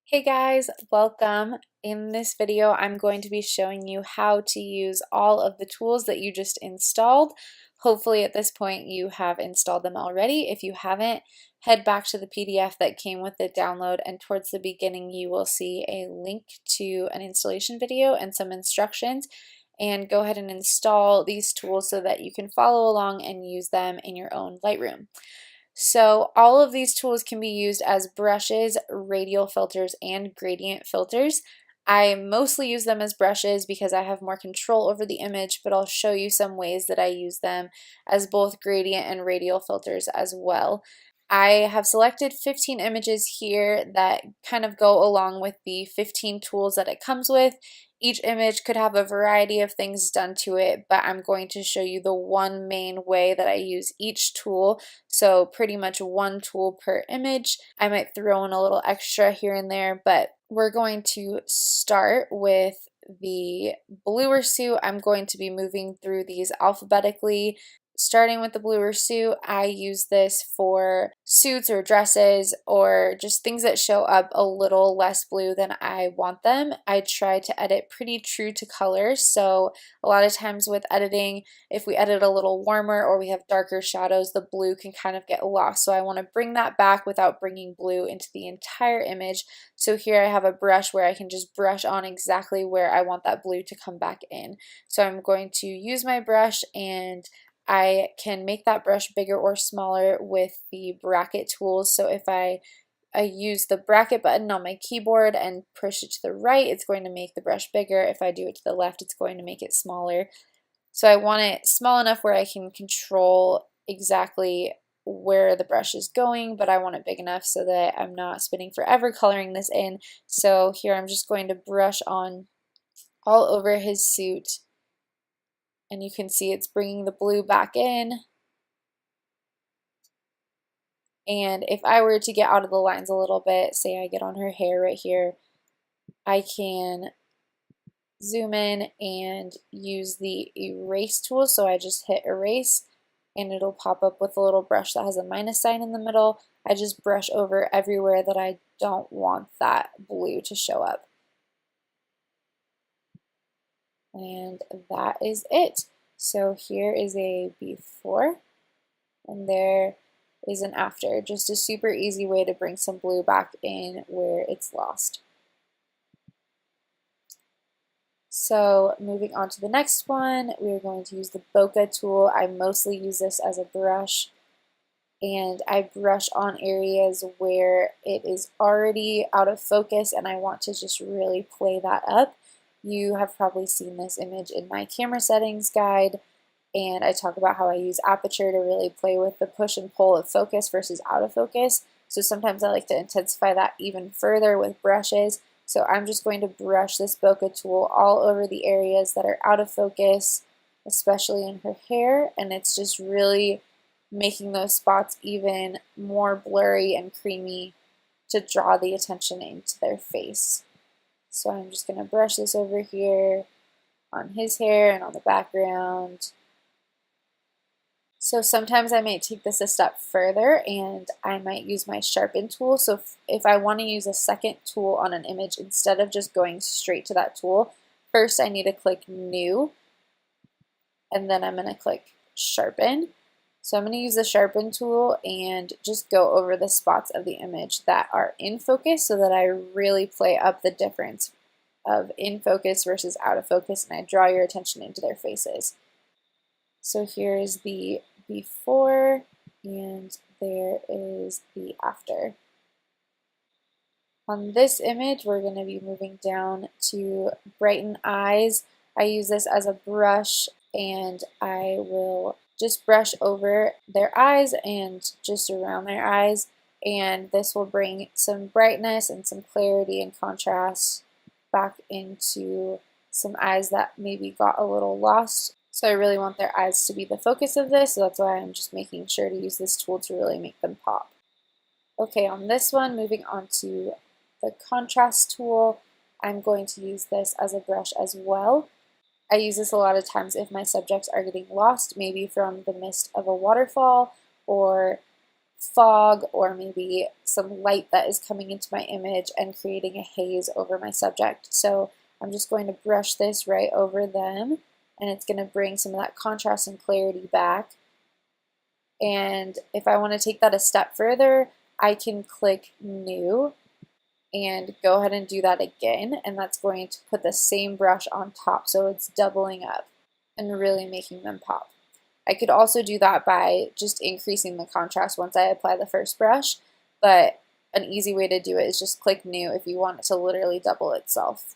Hey guys, welcome. In this video, I'm going to be showing you how to use all of the tools that you just installed. Hopefully at this point you have installed them already. If you haven't, head back to the PDF that came with the download, and towards the beginning you will see a link to an installation video and some instructions, and go ahead and install these tools so that you can follow along and use them in your own Lightroom. So all of these tools can be used as brushes, radial filters, and gradient filters. I mostly use them as brushes because I have more control over the image, but I'll show you some ways that I use them as both gradient and radial filters as well. I have selected 15 images here that kind of go along with the 15 tools that it comes with. Each image could have a variety of things done to it, but I'm going to show you the one main way that I use each tool. So pretty much one tool per image. I might throw in a little extra here and there, but we're going to start with the bluer suit. I'm going to be moving through these alphabetically. Starting with the bluer suit, I use this for suits or dresses or just things that show up a little less blue than I want them. I try to edit pretty true to color, so a lot of times with editing, if we edit a little warmer or we have darker shadows, the blue can kind of get lost. So I want to bring that back without bringing blue into the entire image. So here I have a brush where I can just brush on exactly where I want that blue to come back in. So I'm going to use my brush, and I can make that brush bigger or smaller with the bracket tools. So if I use the bracket button on my keyboard and push it to the right, it's going to make the brush bigger. If I do it to the left, it's going to make it smaller. So I want it small enough where I can control exactly where the brush is going, but I want it big enough so that I'm not spending forever coloring this in. So here I'm just going to brush on all over his suit, and you can see it's bringing the blue back in. And if I were to get out of the lines a little bit, say I get on her hair right here, I can zoom in and use the erase tool. So I just hit erase and it'll pop up with a little brush that has a minus sign in the middle. I just brush over everywhere that I don't want that blue to show up. And that is it. So here is a before, and there is an after. Just a super easy way to bring some blue back in where it's lost. So moving on to the next one, we're going to use the bokeh tool. I mostly use this as a brush, and I brush on areas where it is already out of focus and I want to just really play that up. You have probably seen this image in my camera settings guide, and I talk about how I use aperture to really play with the push and pull of focus versus out of focus. So sometimes I like to intensify that even further with brushes. So I'm just going to brush this bokeh tool all over the areas that are out of focus, especially in her hair, and it's just really making those spots even more blurry and creamy to draw the attention into their face. So I'm just going to brush this over here on his hair and on the background. So sometimes I might take this a step further and I might use my sharpen tool. So if I want to use a second tool on an image, instead of just going straight to that tool, first I need to click new, and then I'm going to click sharpen. So I'm going to use the sharpen tool and just go over the spots of the image that are in focus so that I really play up the difference of in focus versus out of focus, and I draw your attention into their faces. So here's the before, and there is the after. On this image, we're going to be moving down to brighten eyes. I use this as a brush, and I will just brush over their eyes and just around their eyes, and this will bring some brightness and some clarity and contrast back into some eyes that maybe got a little lost. So I really want their eyes to be the focus of this, so that's why I'm just making sure to use this tool to really make them pop. Okay, on this one, moving on to the contrast tool, I'm going to use this as a brush as well. I use this a lot of times if my subjects are getting lost, maybe from the mist of a waterfall or fog or maybe some light that is coming into my image and creating a haze over my subject. So I'm just going to brush this right over them, and it's going to bring some of that contrast and clarity back. And if I want to take that a step further, I can click New and go ahead and do that again, and that's going to put the same brush on top, so it's doubling up and really making them pop. I could also do that by just increasing the contrast once I apply the first brush, but an easy way to do it is just click New if you want it to literally double itself.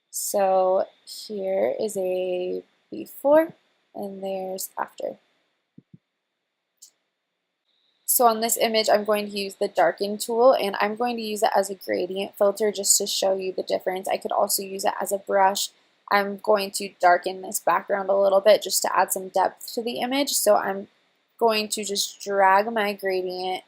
So here is a before and there's after. So on this image, I'm going to use the darken tool, and I'm going to use it as a gradient filter just to show you the difference. I could also use it as a brush. I'm going to darken this background a little bit just to add some depth to the image. So I'm going to just drag my gradient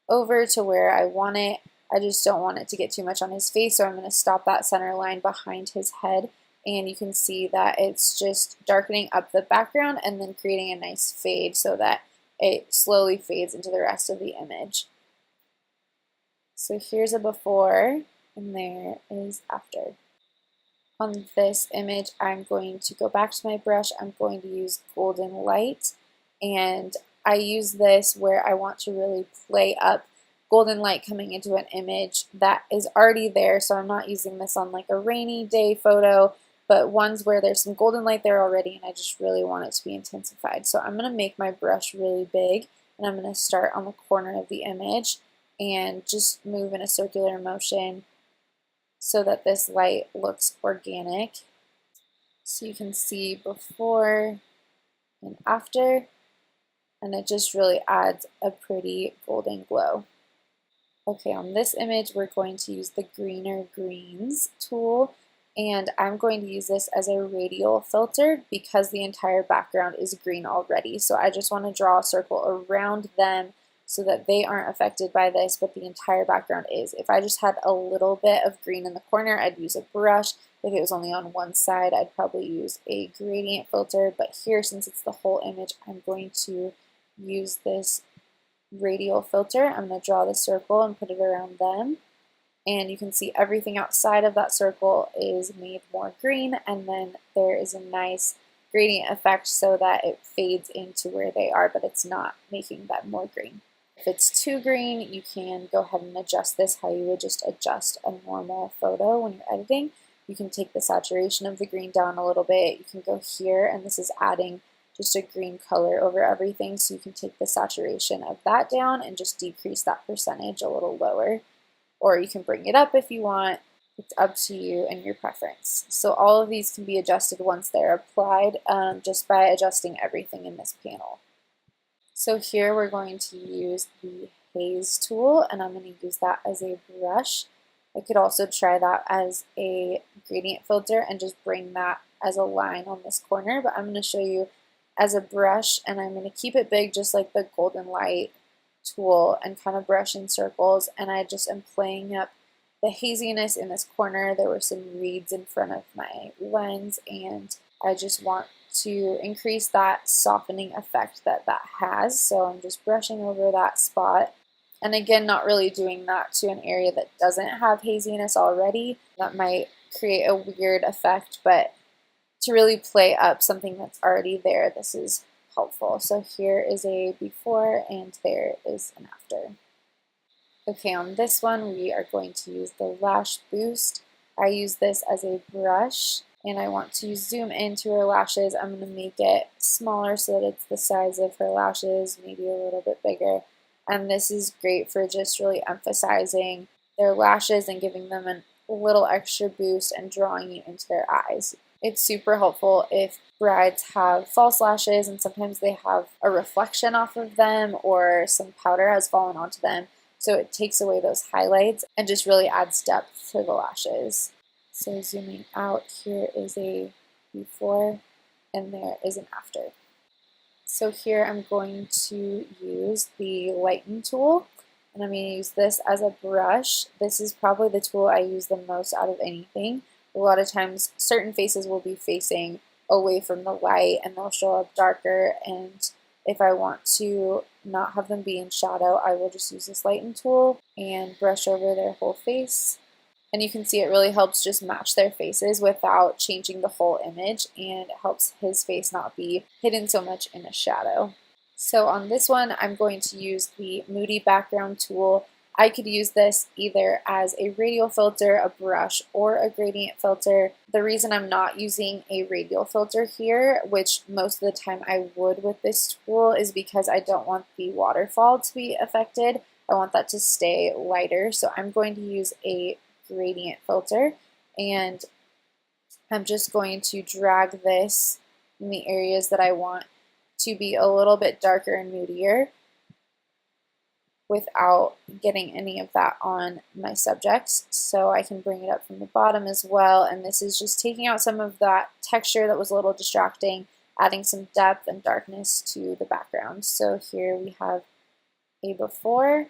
over to where I want it. I just don't want it to get too much on his face, so I'm going to stop that center line behind his head, and you can see that it's just darkening up the background and then creating a nice fade so that it slowly fades into the rest of the image. So here's a before, and there is after. On this image, I'm going to go back to my brush. I'm going to use golden light, and I use this where I want to really play up golden light coming into an image that is already there. So I'm not using this on like a rainy day photo, but ones where there's some golden light there already and I just really want it to be intensified. So I'm going to make my brush really big, and I'm going to start on the corner of the image and just move in a circular motion so that this light looks organic. So you can see before and after, and it just really adds a pretty golden glow. Okay, on this image, we're going to use the greener greens tool, and I'm going to use this as a radial filter because the entire background is green already. So I just want to draw a circle around them so that they aren't affected by this, but the entire background is. If I just had a little bit of green in the corner, I'd use a brush. If it was only on one side, I'd probably use a gradient filter, but here, since it's the whole image, I'm going to use this radial filter. I'm going to draw the circle and put it around them, and you can see everything outside of that circle is made more green, and then there is a nice gradient effect so that it fades into where they are, but it's not making them more green. If it's too green, you can go ahead and adjust this how you would just adjust a normal photo when you're editing. You can take the saturation of the green down a little bit. You can go here, and this is adding just a green color over everything, so you can take the saturation of that down and just decrease that percentage a little lower, or you can bring it up if you want. It's up to you and your preference. So all of these can be adjusted once they're applied, just by adjusting everything in this panel. So here we're going to use the haze tool, and I'm going to use that as a brush. I could also try that as a gradient filter and just bring that as a line on this corner, but I'm going to show you as a brush, and I'm going to keep it big just like the golden light tool and kind of brush in circles, and I just am playing up the haziness in this corner. There were some reeds in front of my lens, and I just want to increase that softening effect that that has, so I'm just brushing over that spot. And again, not really doing that to an area that doesn't have haziness already. That might create a weird effect, but to really play up something that's already there, this is helpful. So here is a before and there is an after. Okay, on this one we are going to use the lash boost. I use this as a brush, and I want to zoom into her lashes. I'm going to make it smaller so that it's the size of her lashes, maybe a little bit bigger. And this is great for just really emphasizing their lashes and giving them a little extra boost and drawing you into their eyes. It's super helpful if brides have false lashes and sometimes they have a reflection off of them or some powder has fallen onto them. So it takes away those highlights and just really adds depth to the lashes. So zooming out, here is a before and there is an after. So here I'm going to use the lighten tool, and I'm going to use this as a brush. This is probably the tool I use the most out of anything. A lot of times certain faces will be facing away from the light and they'll show up darker, and if I want to not have them be in shadow, I will just use this lighten tool and brush over their whole face. And you can see it really helps just match their faces without changing the whole image, and it helps his face not be hidden so much in a shadow. So on this one, I'm going to use the Moody Background tool. I could use this either as a radial filter, a brush, or a gradient filter. The reason I'm not using a radial filter here, which most of the time I would with this tool, is because I don't want the waterfall to be affected. I want that to stay lighter, so I'm going to use a gradient filter, and I'm just going to drag this in the areas that I want to be a little bit darker and moodier without getting any of that on my subjects. So I can bring it up from the bottom as well, and this is just taking out some of that texture that was a little distracting, adding some depth and darkness to the background. So here we have a before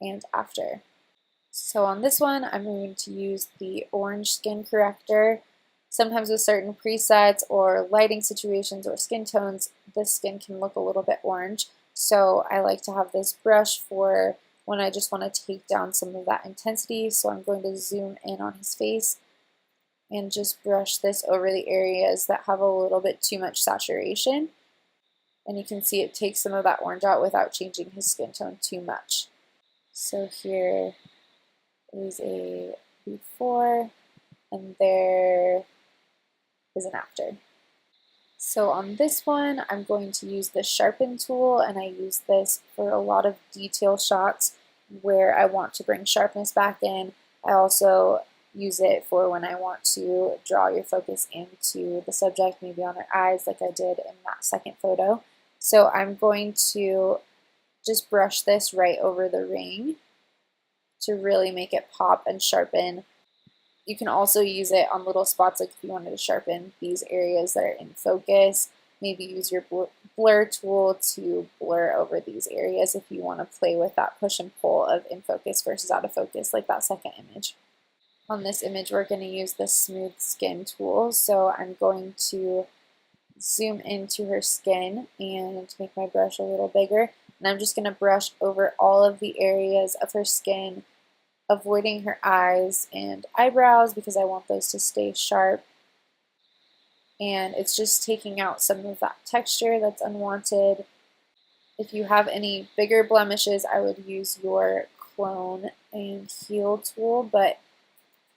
and after. So on this one, I'm going to use the orange skin corrector. Sometimes with certain presets or lighting situations or skin tones, the skin can look a little bit orange. So I like to have this brush for when I just want to take down some of that intensity. So I'm going to zoom in on his face and just brush this over the areas that have a little bit too much saturation. And you can see it takes some of that orange out without changing his skin tone too much. So here is a before, and there is an after. So on this one, I'm going to use the sharpen tool, and I use this for a lot of detail shots where I want to bring sharpness back in. I also use it for when I want to draw your focus into the subject, maybe on her eyes like I did in that second photo. So I'm going to just brush this right over the ring to really make it pop and sharpen. You can also use it on little spots, like if you wanted to sharpen these areas that are in focus. Maybe use your blur tool to blur over these areas if you want to play with that push and pull of in focus versus out of focus, like that second image. On this image, we're going to use the smooth skin tool. So I'm going to zoom into her skin and make my brush a little bigger. And I'm just going to brush over all of the areas of her skin, avoiding her eyes and eyebrows because I want those to stay sharp. And it's just taking out some of that texture that's unwanted. If you have any bigger blemishes, I would use your clone and heal tool, but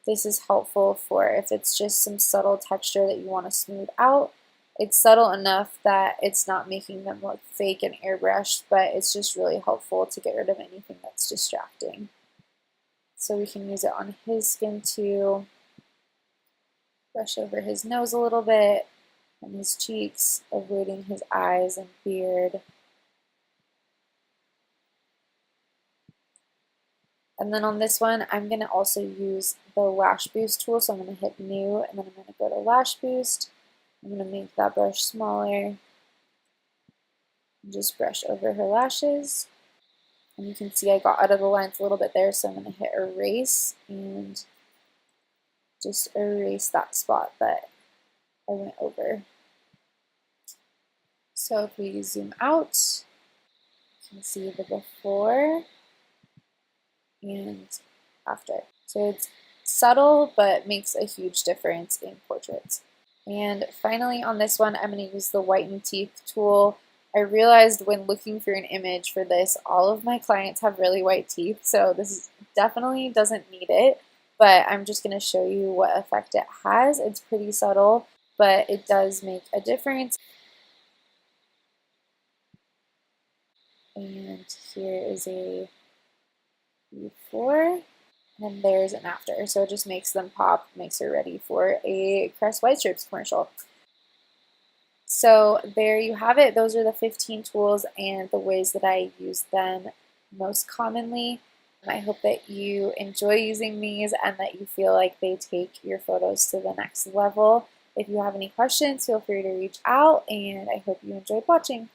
this is helpful for if it's just some subtle texture that you want to smooth out. It's subtle enough that it's not making them look fake and airbrushed, but it's just really helpful to get rid of anything that's distracting. So we can use it on his skin too. Brush over his nose a little bit and his cheeks, avoiding his eyes and beard. And then on this one, I'm going to also use the Lash Boost tool. So I'm going to hit New, and then I'm going to go to Lash Boost. I'm going to make that brush smaller and just brush over her lashes. And you can see I got out of the lines a little bit there, so I'm going to hit Erase and just erase that spot that I went over. So if we zoom out, you can see the before and after. So it's subtle, but makes a huge difference in portraits. And finally on this one, I'm going to use the Whiten Teeth tool. I realized when looking through an image for this, all of my clients have really white teeth, so this definitely doesn't need it, but I'm just going to show you what effect it has. It's pretty subtle, but it does make a difference. And here is a before, and there's an after. So it just makes them pop, makes her ready for a Crest White Strips commercial. So there you have it. Those are the 15 tools and the ways that I use them most commonly. I hope that you enjoy using these and that you feel like they take your photos to the next level. If you have any questions, feel free to reach out, and I hope you enjoyed watching.